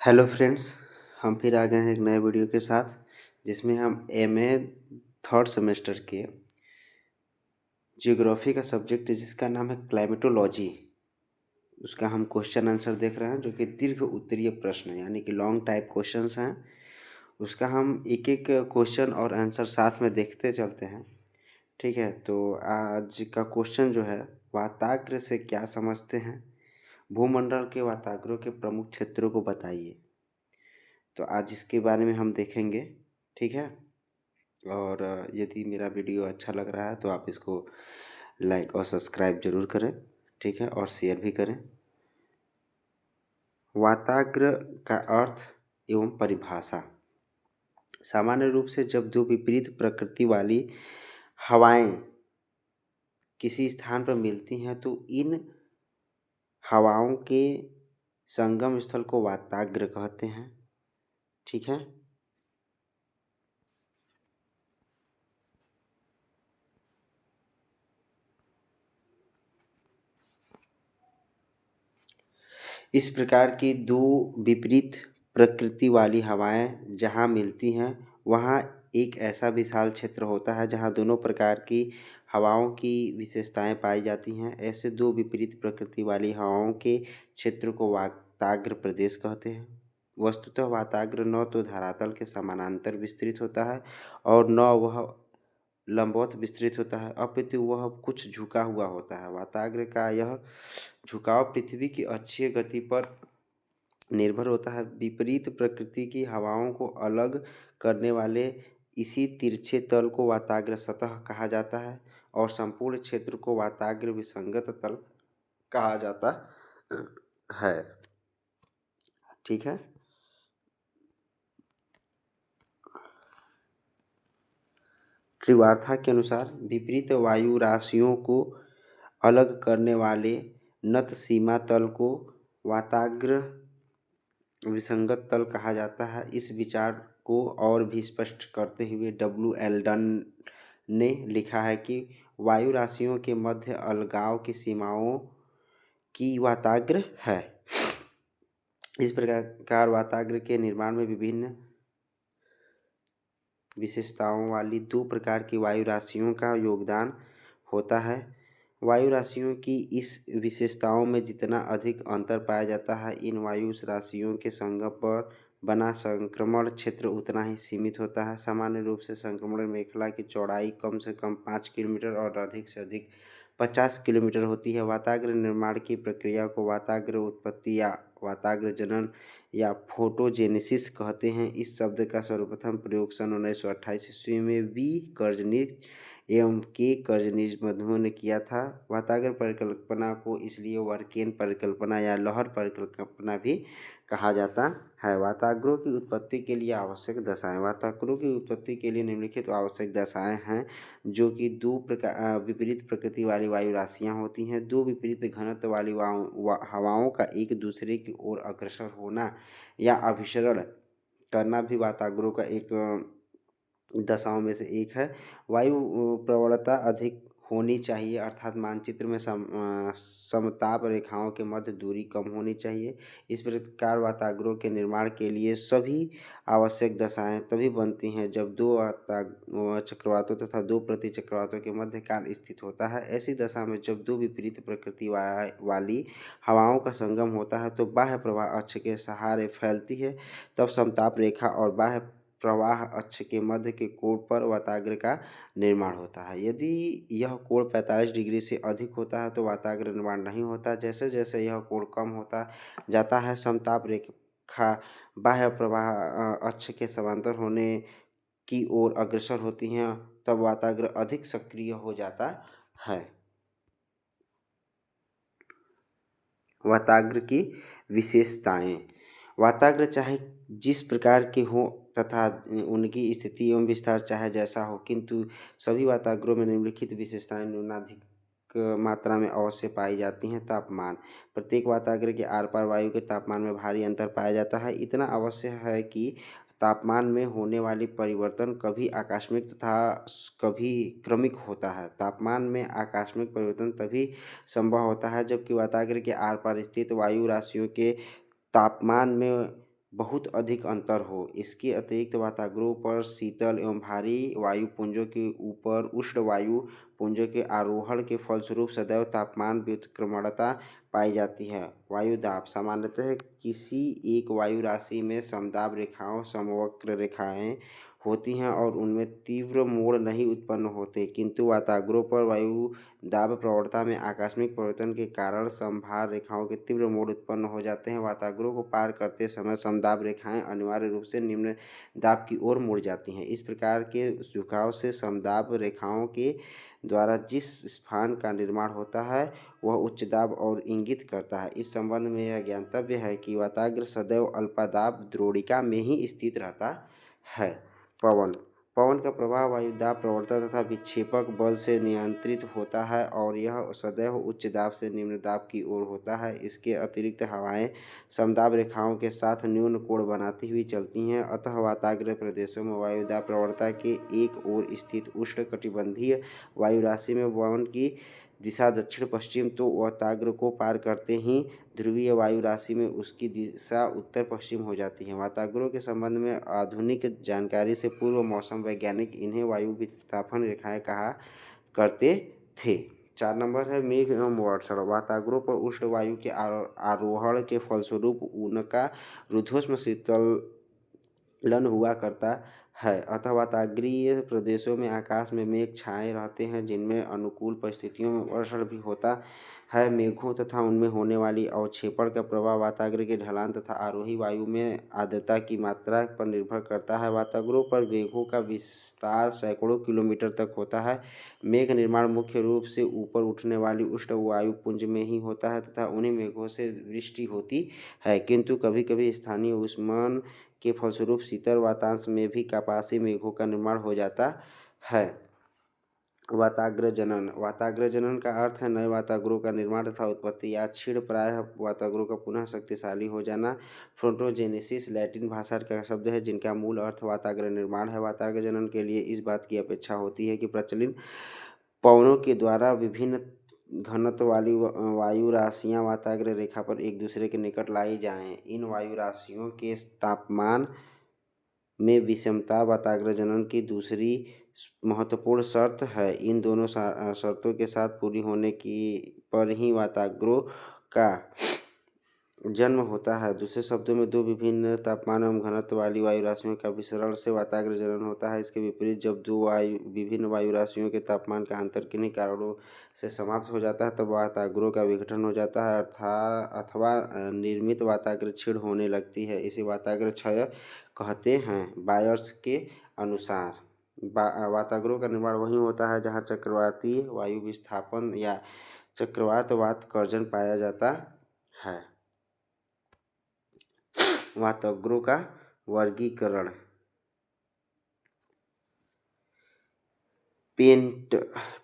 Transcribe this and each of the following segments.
Hello friends. हम फिर आ गए हैं एक नए वीडियो के साथ जिसमें हम एमए थर्ड सेमेस्टर के जियोग्राफी का सब्जेक्ट जिसका नाम है क्लाइमेटोलॉजी, उसका हम क्वेश्चन आंसर देख रहे हैं जो कि दीर्घ उत्तरीय प्रश्न यानी कि लॉन्ग टाइप क्वेश्चंस हैं। उसका हम एक एक क्वेश्चन और आंसर साथ में देखते चलते हैं। ठीक है, तो आज का क्वेश्चन जो है, वाताग्र से क्या समझते हैं, भूमंडल के वाताग्रों के प्रमुख क्षेत्रों को बताइए। तो आज इसके बारे में हम देखेंगे। ठीक है, और यदि मेरा वीडियो अच्छा लग रहा है तो आप इसको लाइक और सब्सक्राइब जरूर करें। ठीक है, और शेयर भी करें। वाताग्र का अर्थ एवं परिभाषा। सामान्य रूप से जब दो विपरीत प्रकृति वाली हवाएं किसी स्थान पर मिलती हैं तो इन हवाओं के संगम स्थल को वाताग्र कहते हैं। ठीक है, इस प्रकार की दो विपरीत प्रकृति वाली हवाएं जहां मिलती हैं वहां एक ऐसा विशाल क्षेत्र होता है जहां दोनों प्रकार की हवाओं की विशेषताएं पाई जाती हैं। ऐसे दो विपरीत प्रकृति वाली हवाओं के क्षेत्र को वाताग्र प्रदेश कहते हैं। वस्तुतः वाताग्र न तो धरातल के समानांतर विस्तृत होता है और न वह लंबवत विस्तृत होता है, अपितु वह कुछ झुका हुआ होता है। वाताग्र का यह झुकाव पृथ्वी की अक्षीय गति पर निर्भर होता है। विपरीत प्रकृति की हवाओं को अलग करने वाले इसी तिरछे तल को वाताग्र सतह कहा जाता है और संपूर्ण क्षेत्र को वाताग्र विसंगत तल कहा जाता है। ठीक है, त्रिवार्था के अनुसार विपरीत वायु राशियों को अलग करने वाले नत सीमा तल को वाताग्र विसंगत तल कहा जाता है। इस विचार को और भी स्पष्ट करते हुए डब्ल्यू एल्डन ने लिखा है कि वायु राशियों के मध्य अलगाव की सीमाओं की वाताग्र है। इस प्रकार वाताग्र के निर्माण में विभिन्न विशेषताओं वाली दो प्रकार की वायु राशियों का योगदान होता है। वायु राशियों की इस विशेषताओं में जितना अधिक अंतर पाया जाता है, इन वायु राशियों के संगम पर बना संक्रमण क्षेत्र उतना ही सीमित होता है। सामान्य रूप से संक्रमण मेखला की चौड़ाई कम से कम 5 किलोमीटर और अधिक से अधिक 50 किलोमीटर होती है। वाताग्र निर्माण की प्रक्रिया को वाताग्र उत्पत्ति या वाताग्र जनन या फोटोजेनेसिस कहते हैं। इस शब्द का सर्वप्रथम प्रयोग सन 1928 ईस्वी में वी कर्जनिज एवं के कर्जनिज बंधुओं ने किया था। वाताग्र परिकल्पना को इसलिए वर्केन परिकल्पना या लहर परिकल्पना भी कहा जाता है। वाताग्रों की उत्पत्ति के लिए आवश्यक दशाएं। वाताग्रों की उत्पत्ति के लिए निम्नलिखित आवश्यक दशाएं हैं जो कि दो प्रकार विपरीत प्रकृति वाली वायु राशियां होती हैं। दो विपरीत घनत्व वाली हवाओं का एक दूसरे की ओर अग्रसर होना या अभिसरण करना भी वाताग्रों का एक दशाओं में से एक है। वायु प्रवणता अधिक होनी चाहिए, अर्थात मानचित्र में समताप रेखाओं के मध्य दूरी कम होनी चाहिए। इस प्रकार वाताग्रों के निर्माण के लिए सभी आवश्यक दशाएं तभी बनती हैं जब दो चक्रवातों तथा दो प्रति चक्रवातों के मध्य काल स्थित होता है। ऐसी दशा में जब दो विपरीत प्रकृति वाली हवाओं का संगम होता है तो बाह्य प्रवाह अक्ष के सहारे फैलती है। तब समताप रेखा और बाह्य प्रवाह अक्ष के मध्य के कोण पर वाताग्र का निर्माण होता है। यदि यह कोण 45 डिग्री से अधिक होता है तो वाताग्र निर्माण नहीं होता। जैसे जैसे यह कोण कम होता जाता है, समताप रेखा बाह्य प्रवाह अक्ष के समांतर होने की ओर अग्रसर होती हैं, तब वाताग्र अधिक सक्रिय हो जाता है। वाताग्र की विशेषताएं। वाताग्र चाहे जिस प्रकार के हों तथा उनकी स्थिति एवं विस्तार चाहे जैसा हो, किंतु सभी वाताग्रों में निम्नलिखित विशेषताएं न्यूनाधिक मात्रा में अवश्य पाई जाती हैं। तापमान। प्रत्येक वाताग्र के आर पार वायु के तापमान में भारी अंतर पाया जाता है। इतना अवश्य है कि तापमान में होने वाली परिवर्तन कभी आकस्मिक तथा कभी क्रमिक होता है। तापमान में आकस्मिक परिवर्तन तभी संभव होता है जबकि वाताग्र के आर पार स्थित वायु राशियों के तापमान में बहुत अधिक अंतर हो। इसके अतिरिक्त वाताग्रोह पर शीतल एवं भारी वायुपुंजों के ऊपर उष्ण वायु पुंजों के आरोहण के फलस्वरूप सदैव तापमान व्युत्क्रमणता पाई जाती है। वायुदाब सामान्यतः किसी एक वायु राशि में समदाब रेखाओं समवक्र रेखाएं होती हैं और उनमें तीव्र मोड़ नहीं उत्पन्न होते, किंतु वाताग्रोह पर वायु दाब प्रवणता में आकस्मिक परिवर्तन के कारण समभार रेखाओं के तीव्र मोड़ उत्पन्न हो जाते हैं। वाताग्रोह को पार करते समय समदाब रेखाएं अनिवार्य रूप से निम्न दाब की ओर मुड़ जाती हैं। इस प्रकार के झुकाव से समदाब रेखाओं के द्वारा जिस स्थान का निर्माण होता है वह उच्च दाब और इंगित करता है। इस संबंध में यह ज्ञातव्य है कि वाताग्र सदैव अल्पदाब द्रोणिका में ही स्थित रहता है। पवन पवन का प्रवाह वायुदाब प्रवणता तथा विक्षेपक बल से नियंत्रित होता है और यह सदैव उच्च दाब से निम्न दाब की ओर होता है। इसके अतिरिक्त हवाएं समदाब रेखाओं के साथ न्यून कोण बनाती हुई चलती हैं, अतः वाताग्र प्रदेशों में वायुदाब प्रवणता के एक ओर स्थित उष्णकटिबंधीय वायु राशि में पवन की दिशा दक्षिण पश्चिम तो वाताग्र को पार करते ही ध्रुवीय वायु राशि में उसकी दिशा उत्तर पश्चिम हो जाती है। वाताग्रोह के संबंध में आधुनिक जानकारी से पूर्व मौसम वैज्ञानिक इन्हें वायु विस्थापन रेखाएं कहा करते थे। 4 नंबर है मेघ एवं वर्षण। वाताग्रोह पर उष्ण वायु के आरोहण के फलस्वरूप उनका रुद्धोष्म शीतलन हुआ करता है, अतः वाताग्रीय प्रदेशों में आकाश में मेघ छाए रहते हैं जिनमें अनुकूल परिस्थितियों में वर्षण भी होता है। मेघों तथा उनमें होने वाली अवक्षेपण का प्रभाव वाताग्र के ढलान तथा आरोही वायु में आर्द्रता की मात्रा पर निर्भर करता है। वाताग्रोह पर मेघों का विस्तार सैकड़ों किलोमीटर तक होता है। मेघ निर्माण मुख्य रूप से ऊपर उठने वाली उष्ण वायुपुंज में ही होता है तथा उन्हीं मेघों से वृष्टि होती है, किंतु कभी कभी स्थानीय ऊष्मन के फलस्वरूप शीतल वातांश में भी कपासी मेघों का निर्माण हो जाता है। वाताग्र जनन। वाताग्र जनन का अर्थ है नए वाताग्रोह का निर्माण तथा उत्पत्ति या क्षीण प्रायः वाताग्रोह का पुनः शक्तिशाली हो जाना। फ्रोंटोजेनेसिस लैटिन भाषा का शब्द है जिनका मूल अर्थ वाताग्र निर्माण है। वाताग्र जनन के लिए इस बात की अपेक्षा होती है कि प्रचलित पवनों के द्वारा विभिन्न घनत्व वाली वायु राशियाँ वाताग्र रेखा पर एक दूसरे के निकट लाई जाएं। इन वायु राशियों के तापमान में विषमता वाताग्र जनन की दूसरी महत्वपूर्ण शर्त है। इन दोनों शर्तों के साथ पूरी होने की पर ही वाताग्रोह का जन्म होता है। दूसरे शब्दों में दो विभिन्न तापमान एवं घनत्व वाली वायु राशियों का विसरण से वाताग्र जनन होता है। इसके विपरीत जब दो विभिन्न वायु राशियों के तापमान का अंतर किन्हीं कारणों से समाप्त हो जाता है तब वाताग्रोह का विघटन हो जाता है अथवा निर्मित वाताग्र क्षीण होने लगती है। इसे वाताग्र क्षय कहते हैं। बायर्स के अनुसार वाताग्रोह का निर्माण वहीं होता है जहाँ चक्रवाती वायु विस्थापन या चक्रवात वातकर्जन पाया जाता है। वाताग्रोह का वर्गीकरण।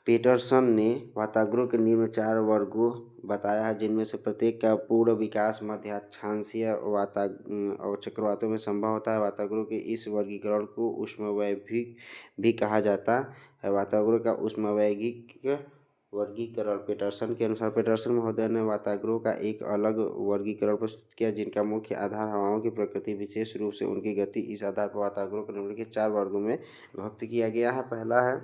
पेटरसन ने वाताग्रोह के निम्न 4 वर्गों बताया है जिनमें से प्रत्येक का पूर्ण विकास मध्य अक्षांशीय चक्रवातों में संभव होता है। वाताग्रोह के इस वर्गीकरण को ऊष्मवैगिक भी कहा जाता है। वाताग्रोह का ऊष्मवैगिक वर्गीकरण। पेटरसन महोदय ने वाताग्रोह का एक अलग वर्गीकरण प्रस्तुत किया जिनका मुख्य आधार हवाओं की प्रकृति विशेष रूप से उनकी गति। इस आधार पर वाताग्रोह को निम्नलिखित 4 वर्गों में विभक्त किया गया है। पहला है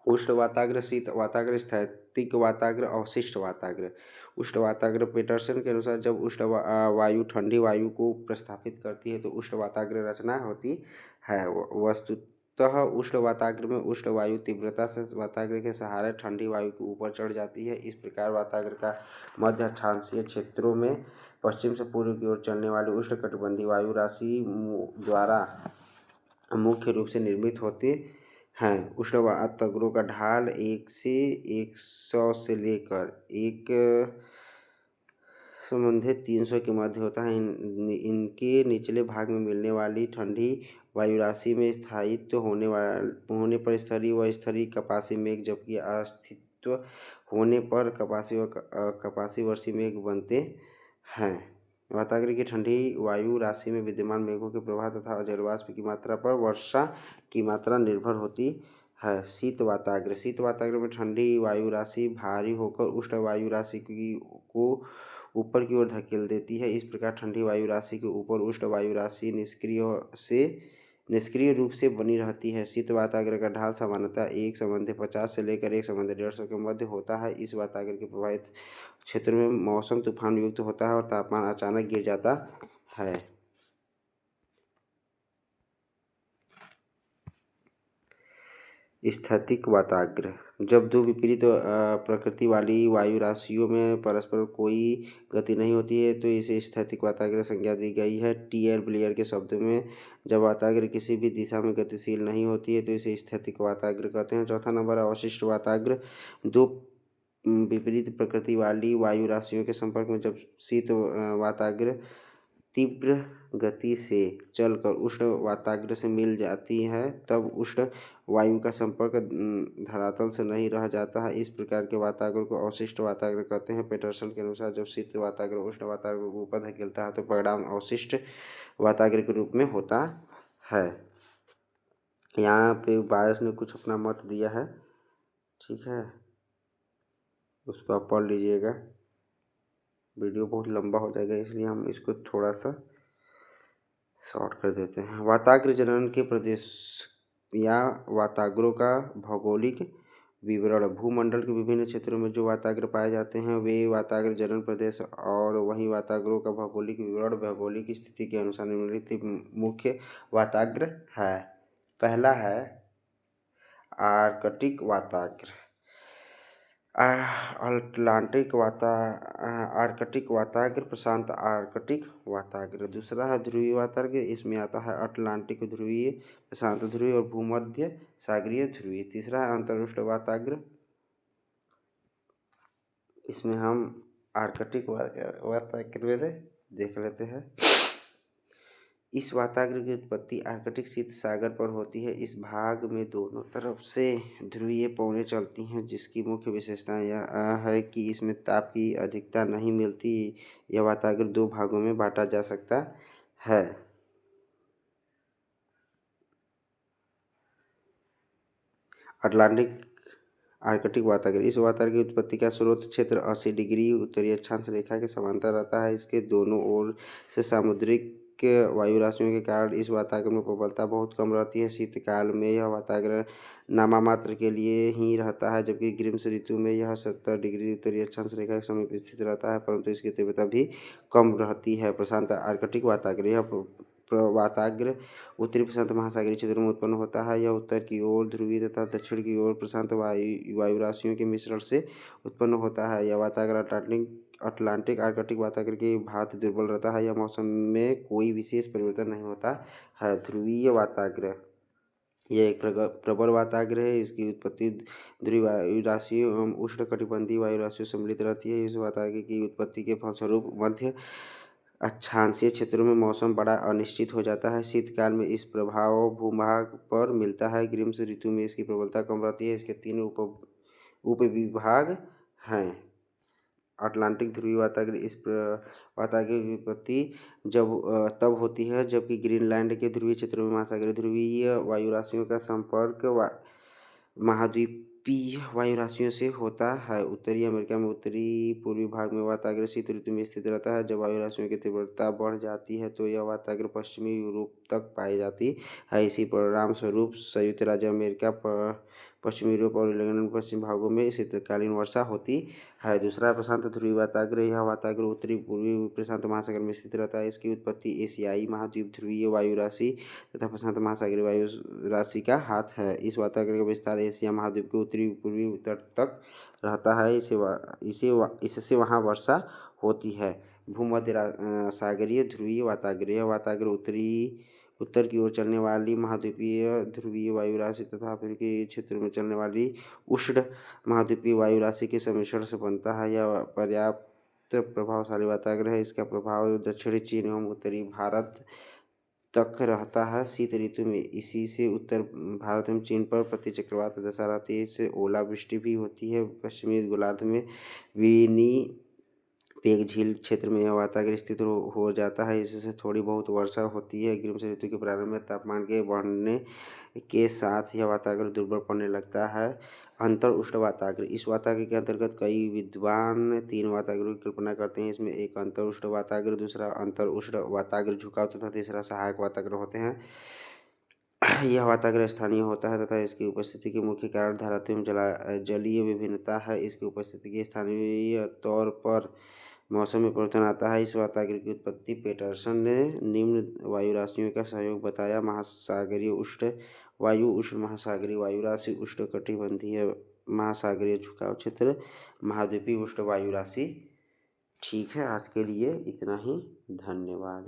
उष्ण वाताग्र, शीत वाताग्र, स्थैतिक वाताग्र, अवशिष्ट वाताग्र। उष्ण वाताग्र। पेटरसन के अनुसार जब उष्ण वायु ठंडी वायु को प्रस्थापित करती है तो उष्ण वाताग्र रचना होती है। वस्तुतः उष्ण वाताग्र में उष्ण वायु तीव्रता से वाताग्र के सहारे ठंडी वायु के ऊपर चढ़ जाती है। इस प्रकार वाताग्र का मध्य अक्षांशीय क्षेत्रों में पश्चिम से पूर्व की ओर चलने वाली उष्णकटिबंधीय वायु राशि द्वारा मुख्य रूप से निर्मित होती हैं। उष्ण वाताग्रोह का ढाल 1 से 100 से लेकर 1 संबंधित 300 के मध्य होता है। इनके निचले भाग में मिलने वाली ठंडी वायु राशि में स्थायित्व होने पर स्तरीय व स्तरीय कपासी मेघ जबकि अस्तित्व होने पर कपासी वर्षी मेघ बनते हैं। वाताग्र की ठंडी वायु राशि में विद्यमान मेघों के प्रवाह तथा जलवाष्प की मात्रा पर वर्षा की मात्रा निर्भर होती है। शीत वाताग्र। शीत वाताग्र में ठंडी वायु राशि भारी होकर उष्ण वायु राशि को ऊपर की ओर धकेल देती है। इस प्रकार ठंडी वायु राशि के ऊपर उष्ण वायु राशि निष्क्रिय रूप से बनी रहती है। शीत वाताग्र का ढाल सामान्यतः 1/50 से लेकर 1/150 के मध्य होता है। इस वाताग्र के प्रभावित क्षेत्रों में मौसम तूफान युक्त होता है और तापमान अचानक गिर जाता है। स्थैतिक वाताग्र, जब दो विपरीत प्रकृति वाली वायु राशियों में परस्पर कोई गति नहीं होती है तो इसे स्थैतिक वाताग्र संज्ञा दी गई है। टी.एल. ब्लेयर के शब्दों में, जब वाताग्र किसी भी दिशा में गतिशील नहीं होती है तो इसे स्थैतिक वाताग्र कहते हैं। चौथा नंबर अवशिष्ट वाताग्र, दो विपरीत प्रकृति वाली वायु राशियों के संपर्क में जब शीत वाताग्र तीव्र गति से चलकर उष्ण वाताग्र से मिल जाती है तब उष्ण वायु का संपर्क धरातल से नहीं रह जाता है। इस प्रकार के वाताग्र को अवशिष्ट वाताग्र कहते हैं। पेटरसन के अनुसार जब शीत वाताग्र उष्ण वाताग्र को ऊपर धकेलता है तो परिणाम अवशिष्ट वाताग्र के रूप में होता है। यहाँ पे बायस ने कुछ अपना मत दिया है, ठीक है, उसको आप पढ़ लीजिएगा। वीडियो बहुत लंबा हो जाएगा इसलिए हम इसको थोड़ा सा शॉर्ट कर देते हैं। वाताग्र जनन के प्रदेश या वाताग्रों का भौगोलिक विवरण, भूमंडल के विभिन्न क्षेत्रों में जो वाताग्र पाए जाते हैं वे वाताग्र जनन प्रदेश और वहीं वाताग्रों का भौगोलिक विवरण भौगोलिक स्थिति के अनुसार निम्नलिखित मुख्य वाताग्र है। पहला है आर्कटिक वाताग्र, आर्कटिक वाताग्र, प्रशांत आर्कटिक वाताग्र। दूसरा है ध्रुवीय वाताग्र, इसमें आता है अटलांटिक ध्रुवीय, प्रशांत ध्रुवीय और भूमध्य सागरीय ध्रुवीय। तीसरा है अंतर्उष्ण वाताग्र, इसमें हम आर्कटिक वाताग्र देख लेते हैं। इस वाताग्र की उत्पत्ति आर्कटिक शीत सागर पर होती है। इस भाग में दोनों तरफ से ध्रुवीय पवनें चलती हैं जिसकी मुख्य विशेषता यह है कि इसमें ताप की अधिकता नहीं मिलती। यह वाताग्र दो भागों में बांटा जा सकता है। अटलांटिक आर्कटिक वाताग्र, इस वाताग्र की उत्पत्ति का स्रोत क्षेत्र 80 डिग्री उत्तरी अक्षांश रेखा के समांतर रहता है। इसके दोनों ओर से सामुद्रिक वायु राशियों के कारण इस वाताग्र में प्रबलता बहुत कम रहती है। शीतकाल में यह वाताग्र नाममात्र के लिए ही रहता है जबकि ग्रीष्म ऋतु में यह 70 डिग्री उत्तरी अक्षांश रेखा के समीप स्थित रहता है परंतु इसकी तीव्रता भी कम रहती है। प्रशांत आर्कटिक वाताग्र, यह वाताग्र उत्तरी प्रशांत महासागरीय क्षेत्र में उत्पन्न होता है। यह उत्तर की ओर ध्रुवीय तथा दक्षिण की ओर प्रशांत वायु राशियों के मिश्रण से उत्पन्न होता है। यह वाताग्र अटलांटिक आर्कटिक वाताग्र की भांति दुर्बल रहता है। यह मौसम में कोई विशेष परिवर्तन नहीं होता है। ध्रुवीय वाताग्र, यह एक प्रबल वाताग्र है। इसकी उत्पत्ति ध्रुवीय वायु राशियों एवं उष्णकटिबंधीय वायु राशियों से सम्मिलित रहती है। इस वाताग्र की उत्पत्ति के फलस्वरूप मध्य अक्षांशीय क्षेत्रों में मौसम बड़ा अनिश्चित हो जाता है। शीतकाल में इस प्रभाव भूभाग पर मिलता है। ग्रीष्म ऋतु में इसकी प्रबलता कम रहती है। इसके 3 उपविभाग हैं। अटलांटिक ध्रुवीय वाताग्र, इस वाताग्र की उत्पत्ति तब होती है जबकि ग्रीनलैंड के ध्रुवीय क्षेत्रों में महासागरीय ध्रुवीय वायु राशियों का संपर्क महाद्वीपीय वायु राशियों से होता है। उत्तरी अमेरिका में उत्तरी पूर्वी भाग में वाताग्र शीत ऋतु में स्थित रहता है। जब वायु राशियों की तीव्रता बढ़ जाती है तो यह वाताग्र पश्चिमी यूरोप तक पाई जाती है। इसी परिणाम स्वरूप संयुक्त राज्य अमेरिका, पश्चिमी यूरोप और इंग्लैंड पश्चिमी भागों में शीतकालीन वर्षा होती है। दूसरा प्रशांत ध्रुवीय वाताग्र, यह वाताग्र उत्तरी पूर्वी प्रशांत महासागर में स्थित रहता है। इसकी उत्पत्ति एशियाई महाद्वीप ध्रुवीय वायु राशि तथा प्रशांत महासागरीय वायु राशि का हाथ है। इस वाताग्र का विस्तार एशिया महाद्वीप के उत्तरी पूर्वी तट तक रहता है। इससे वहाँ वर्षा होती है। भूमध्य सागरीय ध्रुवीय वाताग्र, यह वाताग्र उत्तर की ओर चलने वाली महाद्वीपीय ध्रुवीय वायु राशि तथा अफ्रीकी क्षेत्र में चलने वाली उष्ण महाद्वीपीय वायु राशि के सम्मिश्रण से बनता है। यह पर्याप्त प्रभावशाली वाताग्र है। इसका प्रभाव दक्षिणी चीन एवं उत्तरी भारत तक रहता है। शीत ऋतु में इसी से उत्तर भारत एवं चीन पर प्रति चक्रवात दशा रहती है। इससे ओलावृष्टि भी होती है। पश्चिमी गोलार्ध में पेग झील क्षेत्र में यह वाताग्र स्थित हो जाता है। इससे थोड़ी बहुत वर्षा होती है। ग्रीष्म ऋतु के प्रारंभ में तापमान के बढ़ने के साथ यह वाताग्र दुर्बल पड़ने लगता है। अंतर उष्ण वाताग्र, इस वाताग्र के अंतर्गत कई विद्वान 3 वाताग्रों की कल्पना करते हैं। इसमें एक अंतर उष्ण वाताग्र, दूसरा अंतर उष्ण वाताग्र झुकाव तथा तीसरा सहायक वाताग्र होते हैं। यह वाताग्र स्थानीय होता है तथा इसकी उपस्थिति के मुख्य कारण धारात्मक एवं जलीय विभिन्नता है। इसकी उपस्थिति के स्थानीय तौर पर मौसम में परिवर्तन आता है। इस वाताग्र की उत्पत्ति पेटरसन ने निम्न वायु राशियों का सहयोग बताया। महासागरीय उष्ण वायु, उष्ण महासागरीय वायु राशि, उष्णकटिबंधीय महासागरीय झुकाव क्षेत्र, महाद्वीपीय उष्ण वायु राशि। ठीक है, आज के लिए इतना ही। धन्यवाद।